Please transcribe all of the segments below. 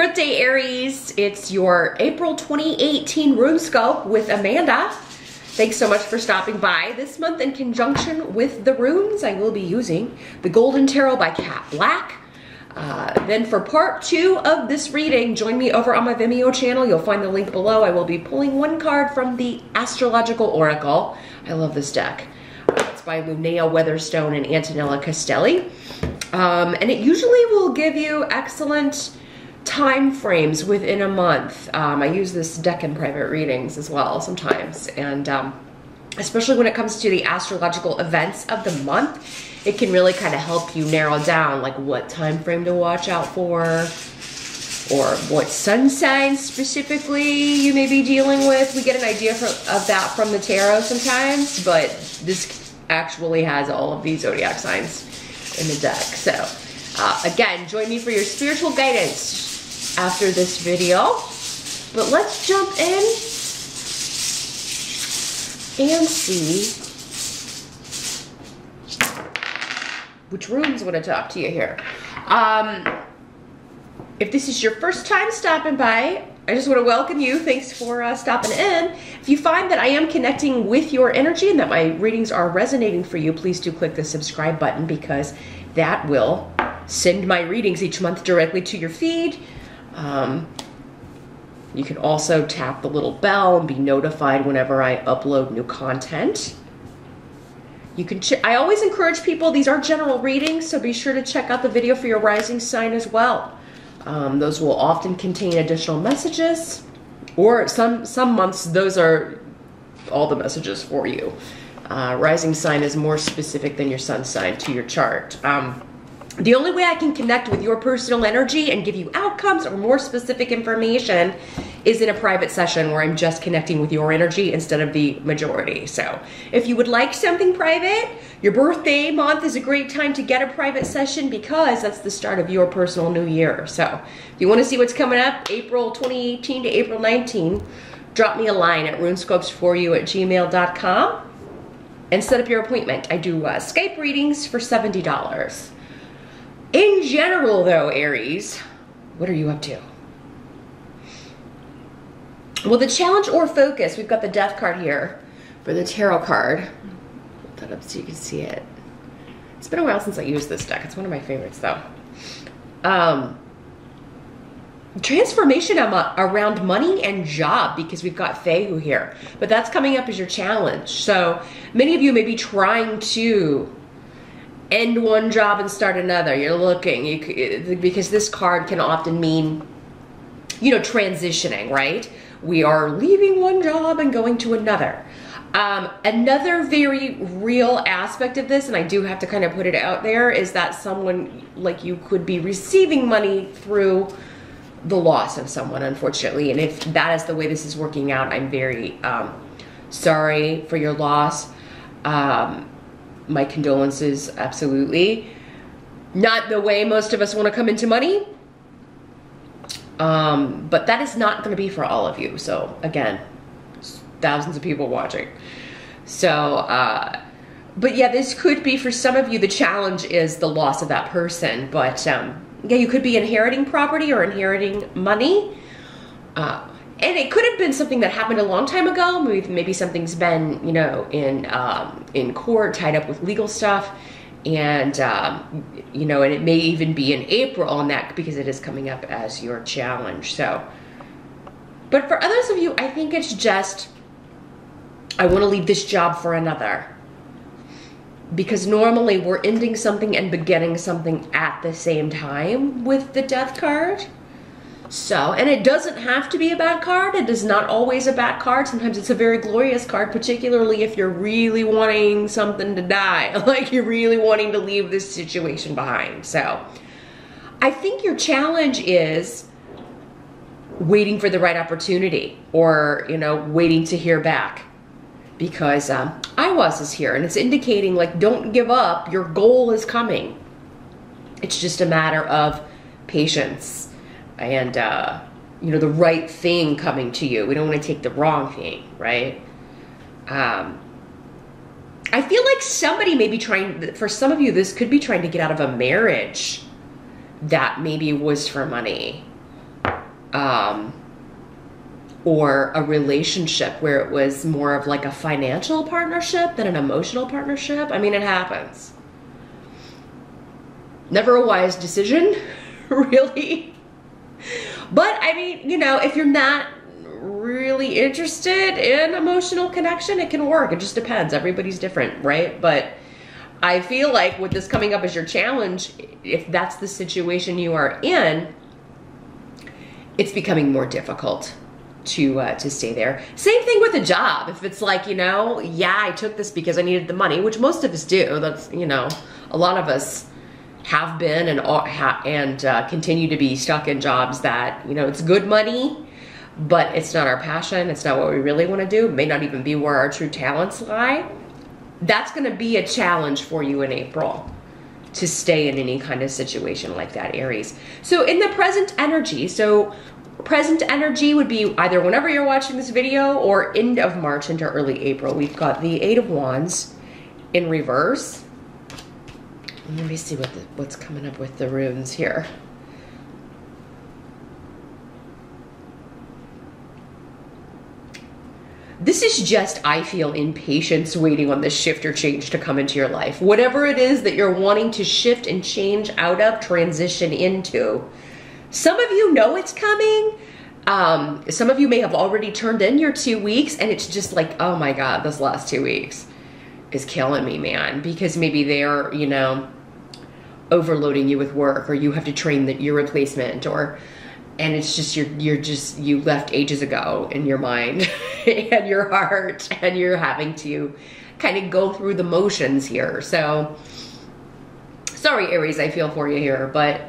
birthday, Aries. It's your April 2018 RuneScope with Amanda. Thanks so much for stopping by. This month, in conjunction with the runes, I will be using the Golden Tarot by Cat Black. Then for part 2 of this reading, join me over on my Vimeo channel. You'll find the link below. I will be pulling one card from the Astrological Oracle. I love this deck. It's by Linnea Weatherstone and Antonella Castelli. And it usually will give you excellent time frames within a month. I use this deck in private readings as well sometimes, and especially when it comes to the astrological events of the month, it can really kind of help you narrow down like what time frame to watch out for, or what sun signs specifically you may be dealing with. We get an idea of that from the tarot sometimes, but this actually has all of these zodiac signs in the deck. So again, join me for your spiritual guidance after this video, but let's jump in and see which runes want to talk to you here. If this is your first time stopping by, I just want to welcome you. Thanks for stopping in. If you find that I am connecting with your energy and that my readings are resonating for you, please do click the subscribe button, because that will send my readings each month directly to your feed. You can also tap the little bell and be notified whenever I upload new content. You can I always encourage people, these are general readings, so be sure to check out the video for your rising sign as well. Those will often contain additional messages, or some months those are all the messages for you. Rising sign is more specific than your sun sign to your chart. The only way I can connect with your personal energy and give you outcomes or more specific information is in a private session where I'm just connecting with your energy instead of the majority. So if you would like something private, your birthday month is a great time to get a private session, because that's the start of your personal new year. So if you want to see what's coming up, April 2018 to April 19, drop me a line at runescopesforyou@gmail.com and set up your appointment. I do Skype readings for $70. In general though, Aries, what are you up to? Well, the challenge or focus, we've got the death card here for the tarot card. Put that up so you can see it. It's been a while since I used this deck. It's one of my favorites though. Transformation around money and job, because we've got Fehu here. But that's coming up as your challenge. So many of you may be trying to end one job and start another. You're looking, because this card can often mean, you know, transitioning, right? We are leaving one job and going to another. Another very real aspect of this, and I do have to kind of put it out there, is that someone like you could be receiving money through the loss of someone, unfortunately. And if that is the way this is working out, I'm very sorry for your loss. My condolences, absolutely. Not the way most of us want to come into money. But that is not going to be for all of you. So again, thousands of people watching. So, but yeah, this could be for some of you, the challenge is the loss of that person. But yeah, you could be inheriting property or inheriting money. And it could have been something that happened a long time ago. Maybe something's been, you know, in court, tied up with legal stuff, and you know, and it may even be in April on that, because it is coming up as your challenge. So, but for others of you, I think it's just, I want to leave this job for another, because normally we're ending something and beginning something at the same time with the death card. So, and it doesn't have to be a bad card. It is not always a bad card. Sometimes it's a very glorious card, particularly if you're really wanting something to die, like you're really wanting to leave this situation behind. So I think your challenge is waiting for the right opportunity, or, you know, waiting to hear back, because IWAS is here and it's indicating like, don't give up. Your goal is coming. It's just a matter of patience and you know, the right thing coming to you. We don't want to take the wrong thing, right? I feel like somebody may be trying, for some of you, this could be trying to get out of a marriage that maybe was for money. or a relationship where it was more of like a financial partnership than an emotional partnership. I mean, it happens. Never a wise decision, really. But I mean, you know, if you're not really interested in emotional connection, it can work. It just depends. Everybody's different, right? But I feel like with this coming up as your challenge, if that's the situation you are in, it's becoming more difficult to stay there. Same thing with a job. If it's like, you know, yeah, I took this because I needed the money, which most of us do. That's, you know, a lot of us have been and continue to be stuck in jobs that, you know, it's good money, but it's not our passion. It's not what we really want to do. It may not even be where our true talents lie. That's going to be a challenge for you in April, to stay in any kind of situation like that, Aries. So in the present energy, present energy would be either whenever you're watching this video or end of March into early April. We've got the Eight of Wands in reverse. Let me see what's coming up with the runes here. This is just, I feel, impatience waiting on this shift or change to come into your life. Whatever it is that you're wanting to shift and change out of, transition into. Some of you know it's coming. Some of you may have already turned in your 2 weeks, and it's just like, oh my God, this last 2 weeks is killing me, man. Because maybe they're, you know, overloading you with work, or you have to train your replacement, and it's just you left ages ago in your mind and your heart, and you're having to kind of go through the motions here. So sorry, Aries, I feel for you here, but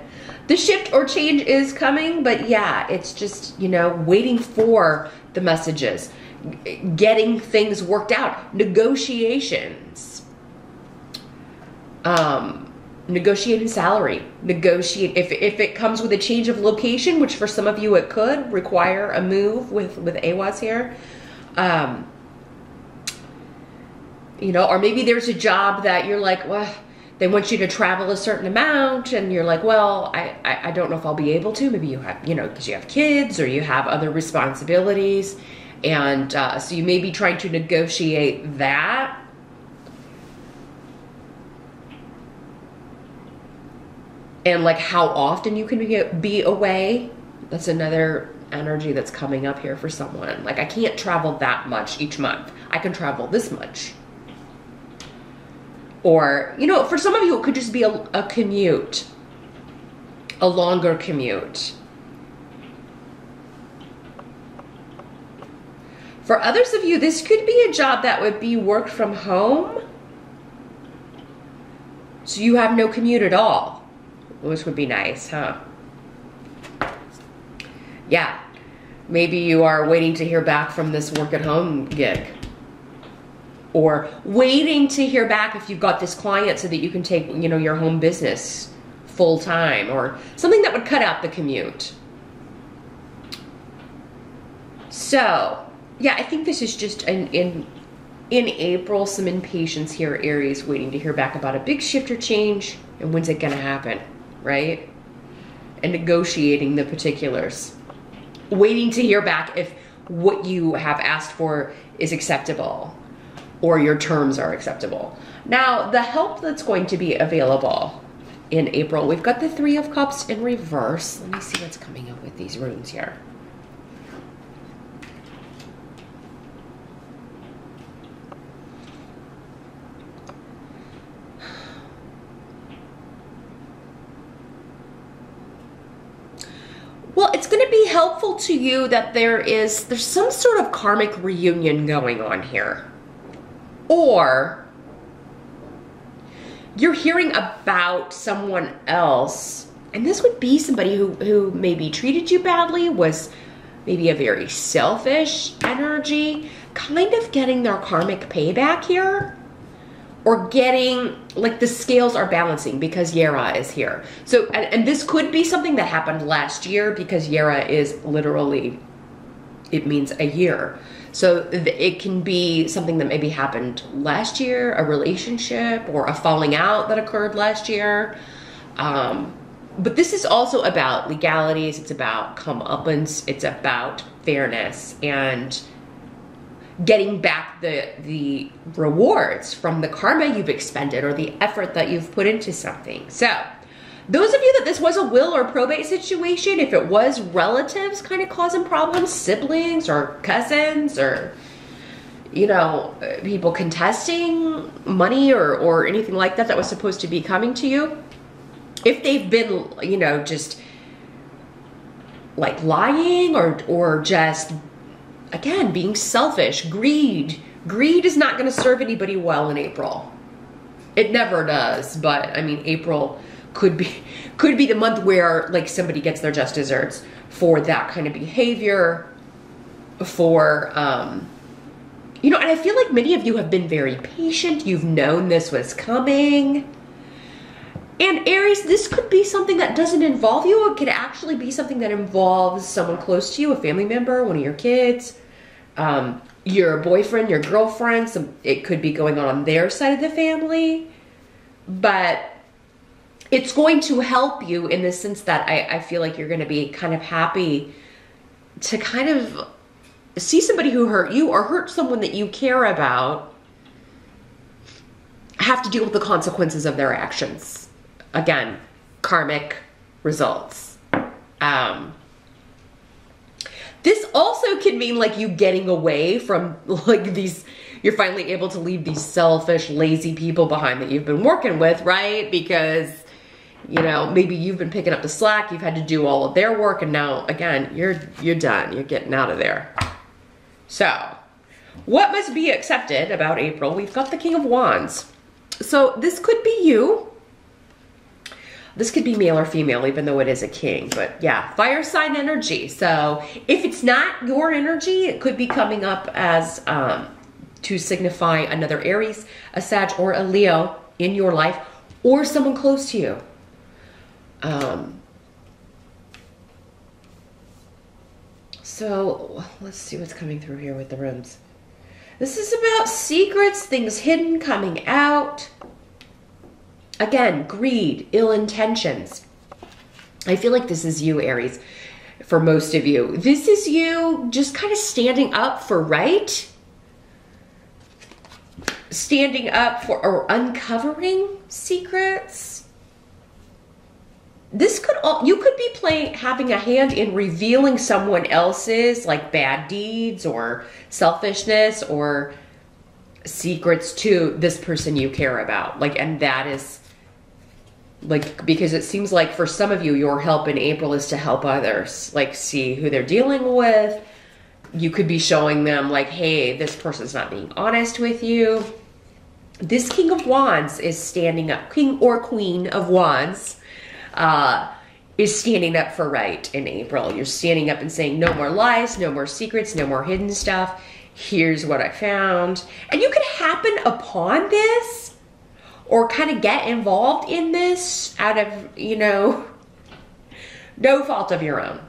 the shift or change is coming. But yeah, it's just, you know, waiting for the messages, getting things worked out, negotiations, negotiating salary, negotiate if it comes with a change of location, which for some of you it could require a move with AWAS here. You know, or maybe there's a job that you're like, well, they want you to travel a certain amount, and you're like, well, I don't know if I'll be able to. Maybe you have, you know, because you have kids or you have other responsibilities, and so you may be trying to negotiate that. And like how often you can be away. That's another energy that's coming up here for someone. Like, I can't travel that much each month. I can travel this much. Or, you know, for some of you, it could just be a commute, a longer commute. For others of you, this could be a job that would be work from home. So you have no commute at all. Which would be nice, huh? Yeah. Maybe you are waiting to hear back from this work at home gig. Or waiting to hear back if you've got this client so that you can take, you know, your home business full time, or something that would cut out the commute. So, yeah, I think this is just in April, some impatience here, Aries, waiting to hear back about a big shift or change, and when's it gonna happen, right? And negotiating the particulars. Waiting to hear back if what you have asked for is acceptable, or your terms are acceptable. Now, the help that's going to be available in April, we've got the Three of Cups in reverse. Let me see what's coming up with these runes here. Well, it's going to be helpful to you that there's some sort of karmic reunion going on here. Or you're hearing about someone else, and this would be somebody who maybe treated you badly, was maybe a very selfish energy, kind of getting their karmic payback here. Or getting, like, the scales are balancing because Yera is here. So, and this could be something that happened last year, because Yera is literally, it means a year. So it can be something that maybe happened last year, a relationship or a falling out that occurred last year. But this is also about legalities. It's about comeuppance. It's about fairness and getting back the rewards from the karma you've expended or the effort that you've put into something. So those of you that this was a will or probate situation, if it was relatives kind of causing problems, siblings or cousins or, you know, people contesting money or anything like that was supposed to be coming to you, if they've been, you know, just like lying or just, again, being selfish, greed is not going to serve anybody well in April. It never does, but I mean, April could be the month where like somebody gets their just desserts for that kind of behavior, for you know, and I feel like many of you have been very patient. You've known this was coming. And Aries, this could be something that doesn't involve you. It could actually be something that involves someone close to you, a family member, one of your kids, your boyfriend, your girlfriend. It could be going on their side of the family. But it's going to help you in the sense that I feel like you're going to be kind of happy to kind of see somebody who hurt you or hurt someone that you care about have to deal with the consequences of their actions. Again, karmic results. This also can mean like you getting away from like these, you're finally able to leave these selfish, lazy people behind that you've been working with, right? Because, you know, maybe you've been picking up the slack, you've had to do all of their work, and now, again, you're done. You're getting out of there. So, what must be accepted about April? We've got the King of Wands. So, this could be you. This could be male or female, even though it is a king. But yeah, fire sign energy. So if it's not your energy, it could be coming up as to signify another Aries, a Sag, or a Leo in your life, or someone close to you. So let's see what's coming through here with the runes. This is about secrets, things hidden, coming out. Again, greed, ill intentions. I feel like this is you, Aries, for most of you. This is you just kind of standing up for right. Standing up for or uncovering secrets. This could you could be having a hand in revealing someone else's like bad deeds or selfishness or secrets to this person you care about. Like, and that is like, because it seems like for some of you, your help in April is to help others, like see who they're dealing with. You could be showing them like, hey, this person's not being honest with you. This King of Wands is standing up, King or Queen of Wands, is standing up for right in April. You're standing up and saying, no more lies, no more secrets, no more hidden stuff. Here's what I found. And you could happen upon this or kind of get involved in this out of, you know, no fault of your own.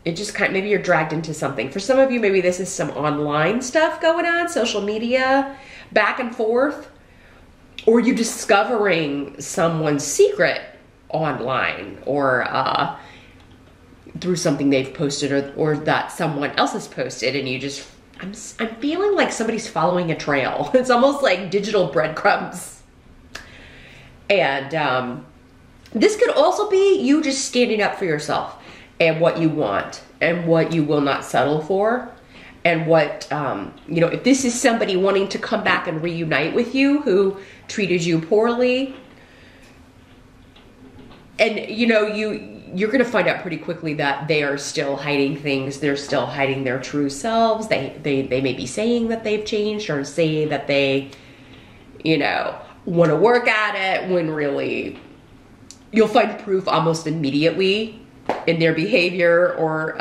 It just kind of, maybe you're dragged into something. For some of you, maybe this is some online stuff going on, social media, back and forth, or you discovering someone's secret online or through something they've posted or that someone else has posted, and you just, I'm feeling like somebody's following a trail. It's almost like digital breadcrumbs. And this could also be you just standing up for yourself and what you want and what you will not settle for. And what, you know, if this is somebody wanting to come back and reunite with you who treated you poorly, and, you know, you're going to find out pretty quickly that they are still hiding things. They're still hiding their true selves. They may be saying that they've changed or saying that they, you know, want to work at it, when really you'll find proof almost immediately in their behavior. Or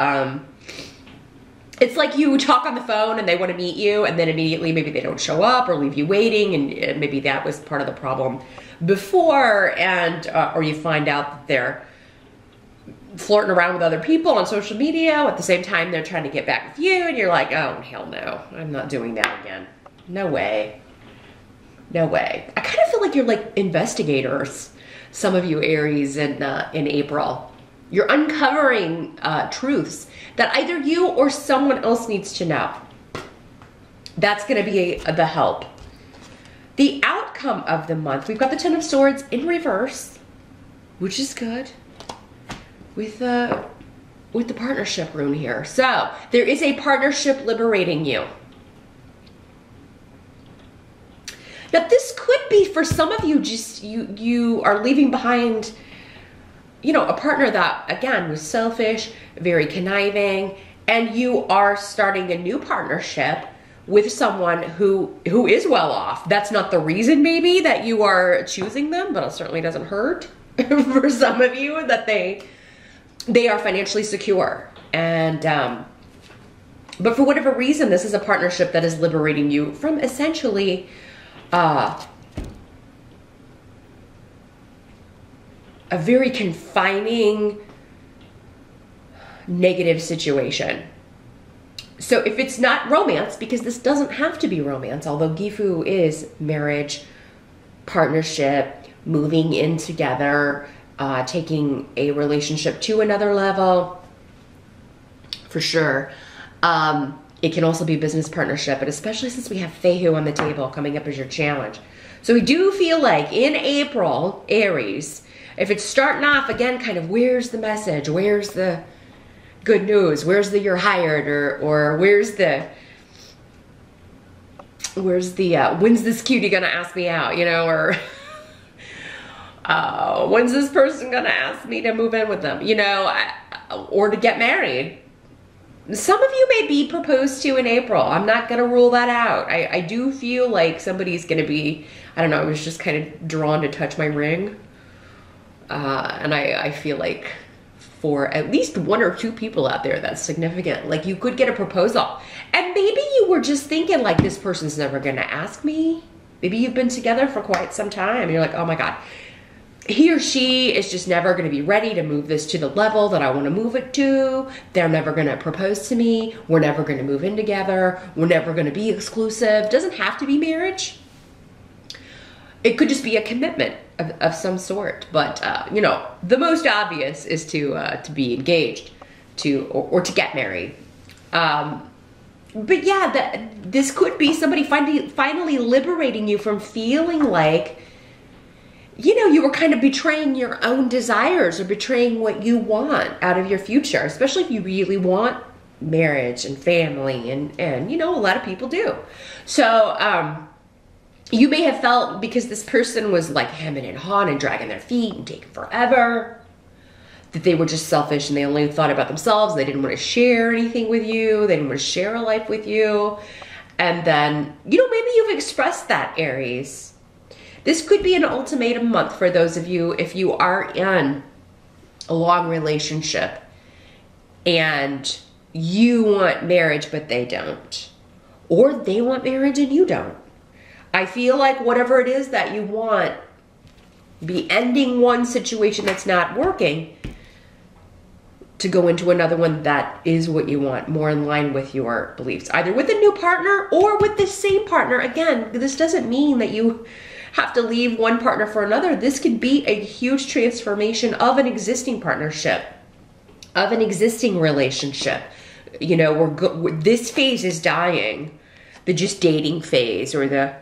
it's like you talk on the phone and they want to meet you, and then immediately maybe they don't show up or leave you waiting, and maybe that was part of the problem before. And or you find out that they're flirting around with other people on social media at the same time they're trying to get back with you, and you're like, oh hell no, I'm not doing that again. No way. No way. I kind of feel like you're like investigators. some of you Aries in April. You're uncovering truths that either you or someone else needs to know. That's going to be the help. The outcome of the month, we've got the Ten of Swords in reverse, which is good, with the partnership rune here. So there is a partnership liberating you. Now this could be for some of you, just you are leaving behind, you know, a partner that again was selfish, very conniving, and you are starting a new partnership with someone who is well off. That's not the reason maybe that you are choosing them, but it certainly doesn't hurt for some of you that they are financially secure. And but for whatever reason, this is a partnership that is liberating you from essentially a very confining, negative situation. So if it's not romance, because this doesn't have to be romance, although Gifu is marriage, partnership, moving in together, taking a relationship to another level, for sure. It can also be business partnership, but especially since we have Fehu on the table coming up as your challenge. So we do feel like in April, Aries, if it's starting off again, kind of where's the message? Where's the good news? Where's the you're hired? Or where's the when's this cutie gonna ask me out? You know, or when's this person gonna ask me to move in with them? You know, or to get married. Some of you may be proposed to in April. I'm not going to rule that out. I do feel like somebody's going to be, I don't know, I was just kind of drawn to touch my ring. And I feel like for at least one or two people out there, that's significant. Like you could get a proposal. And maybe you were just thinking like, this person's never going to ask me. Maybe you've been together for quite some time. And you're like, oh my God. He or she is just never going to be ready to move this to the level that I want to move it to. They're never going to propose to me. We're never going to move in together. We're never going to be exclusive. Doesn't have to be marriage. It could just be a commitment of some sort. But, you know, the most obvious is to be engaged or to get married. But yeah, this could be somebody finally liberating you from feeling like, you know, you were kind of betraying your own desires or betraying what you want out of your future, especially if you really want marriage and family and you know, a lot of people do. So, you may have felt because this person was like hemming and hawing and dragging their feet and taking forever, that they were just selfish and they only thought about themselves. They didn't want to share anything with you. They didn't want to share a life with you. And then, you know, maybe you've expressed that, Aries. This could be an ultimatum month for those of you if you are in a long relationship and you want marriage but they don't. Or they want marriage and you don't. I feel like whatever it is that you want, be ending one situation that's not working to go into another one that is what you want, more in line with your beliefs. Either with a new partner or with the same partner. Again, this doesn't mean that you have to leave one partner for another. This could be a huge transformation of an existing partnership, of an existing relationship. You know, this phase is dying, the just dating phase or the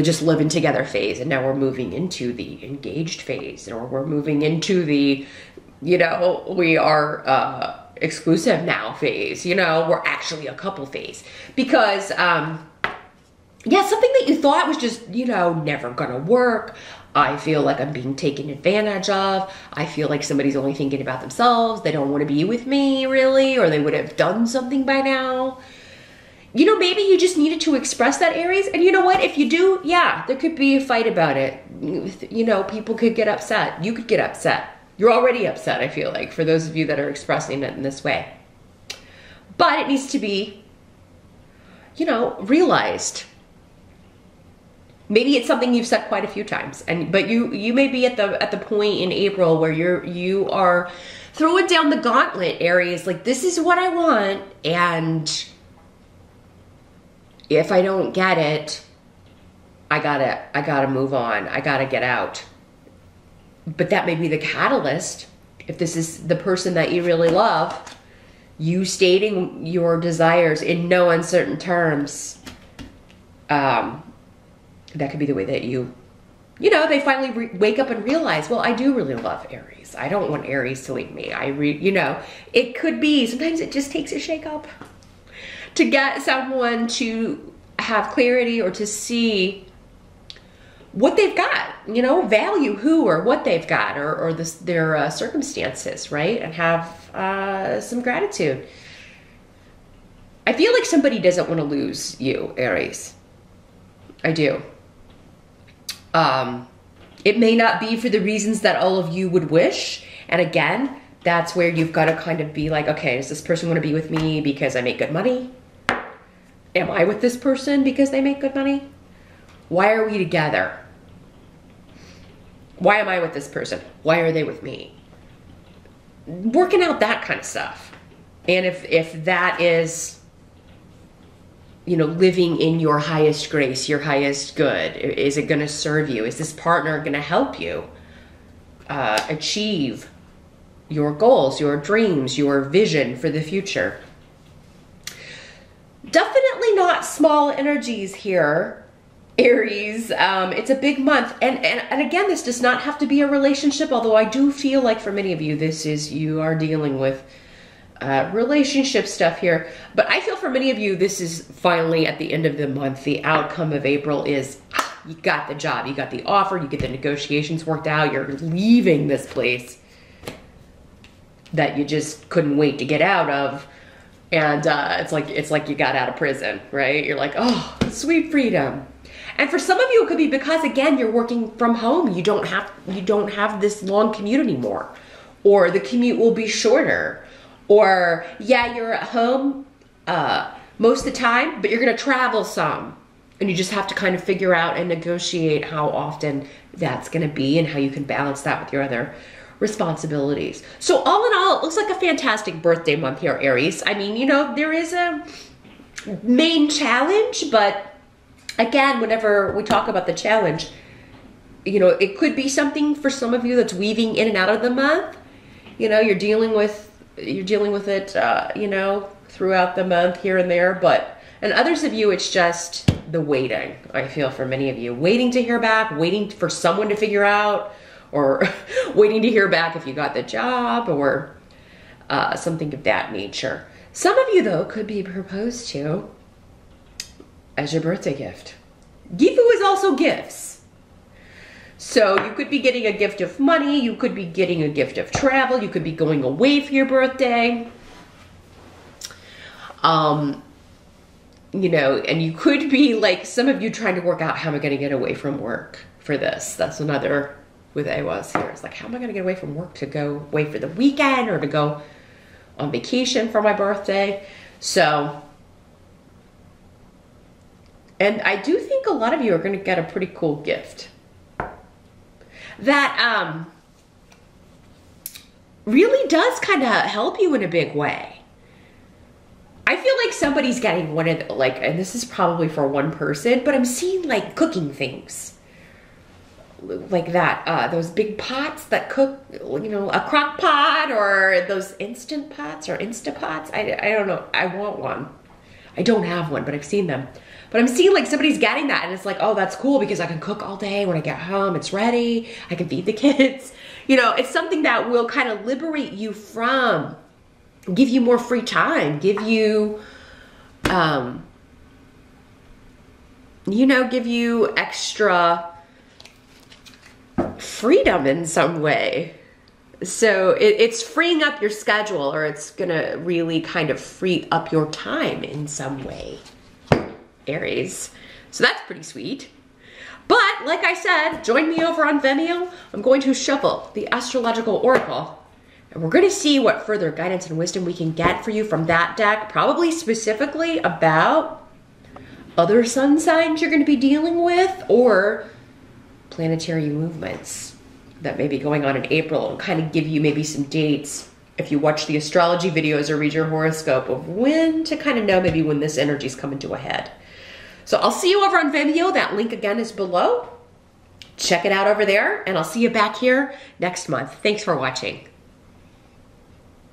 just living together phase, and now we're moving into the engaged phase, or we're moving into the, you know, we are exclusive now phase. You know, we're actually a couple phase because yeah, something that you thought was just, you know, never gonna work. I feel like I'm being taken advantage of. I feel like somebody's only thinking about themselves. They don't want to be with me, really, or they would have done something by now. You know, maybe you just needed to express that, Aries. And you know what? If you do, yeah, there could be a fight about it. You know, people could get upset. You could get upset. You're already upset, I feel like, for those of you that are expressing it in this way. But it needs to be, you know, realized. Maybe it's something you've said quite a few times, but you may be at the point in April where you are throwing down the gauntlet, Aries. Like, this is what I want, and if I don't get it, I gotta move on. I gotta get out. But that may be the catalyst. If this is the person that you really love, you stating your desires in no uncertain terms, that could be the way that they finally wake up and realize, well, I do really love Aries. I don't want Aries to leave me. It could be, sometimes it just takes a shake up to get someone to have clarity or to see what they've got, value who or what they've got or their circumstances, right? And have some gratitude. I feel like somebody doesn't want to lose you, Aries. I do. It may not be for the reasons that all of you would wish. And again, that's where you've got to kind of be like, okay, does this person want to be with me because I make good money? Am I with this person because they make good money? Why are we together? Why am I with this person? Why are they with me? Working out that kind of stuff. And if that is, living in your highest grace, your highest good, is it going to serve you? Is this partner going to help you achieve your goals, your dreams, your vision for the future? Definitely not small energies here, Aries. It's a big month. And again, this does not have to be a relationship, although I do feel like for many of you, you are dealing with relationship stuff here. But I feel for many of you, this is finally at the end of the month. The outcome of April is you got the job, you got the offer, you get the negotiations worked out, you're leaving this place that you just couldn't wait to get out of. And it's like you got out of prison, right? You're like, oh, sweet freedom. And for some of you, it could be because, again, you're working from home. You don't have this long commute anymore. Or the commute will be shorter. Or, yeah, you're at home most of the time, but you're going to travel some. And you just have to kind of figure out and negotiate how often that's going to be and how you can balance that with your other responsibilities. So all in all, it looks like a fantastic birthday month here, Aries. I mean, there is a main challenge, but again, whenever we talk about the challenge, it could be something for some of you that's weaving in and out of the month. You're dealing with it, throughout the month here and there, and others of you, it's just the waiting. I feel for many of you, waiting to hear back, waiting for someone to figure out, or waiting to hear back if you got the job, or something of that nature. Some of you, though, could be proposed to as your birthday gift. Gifu is also gifts. So you could be getting a gift of money, you could be getting a gift of travel, you could be going away for your birthday. And you could be like, some of you trying to work out, how am I going to get away from work for this? That's another with AWAS here. It's like, how am I going to get away from work to go away for the weekend or to go on vacation for my birthday? So, and I do think a lot of you are going to get a pretty cool gift that really does kind of help you in a big way. I feel like somebody's getting one of the, and this is probably for one person, but I'm seeing like cooking things like that. Those big pots that cook, a crock pot, or those instant pots or Instapots. I don't know. I want one. I don't have one, but I've seen them. But I'm seeing like somebody's getting that, and it's like, oh, that's cool because I can cook all day. When I get home, it's ready. I can feed the kids. It's something that will kind of liberate you from, give you more free time, give you, give you extra freedom in some way. So it's freeing up your schedule, or it's gonna really kind of free up your time in some way, Aries. So that's pretty sweet. But like I said, join me over on Vimeo. I'm going to shuffle the astrological oracle, and we're going to see what further guidance and wisdom we can get for you from that deck, probably specifically about other sun signs you're going to be dealing with, or planetary movements that may be going on in April, and kind of give you maybe some dates, if you watch the astrology videos or read your horoscope, of when to kind of know maybe when this energy is coming to a head. So I'll see you over on Vimeo. That link again is below. check it out over there, and I'll see you back here next month. Thanks for watching.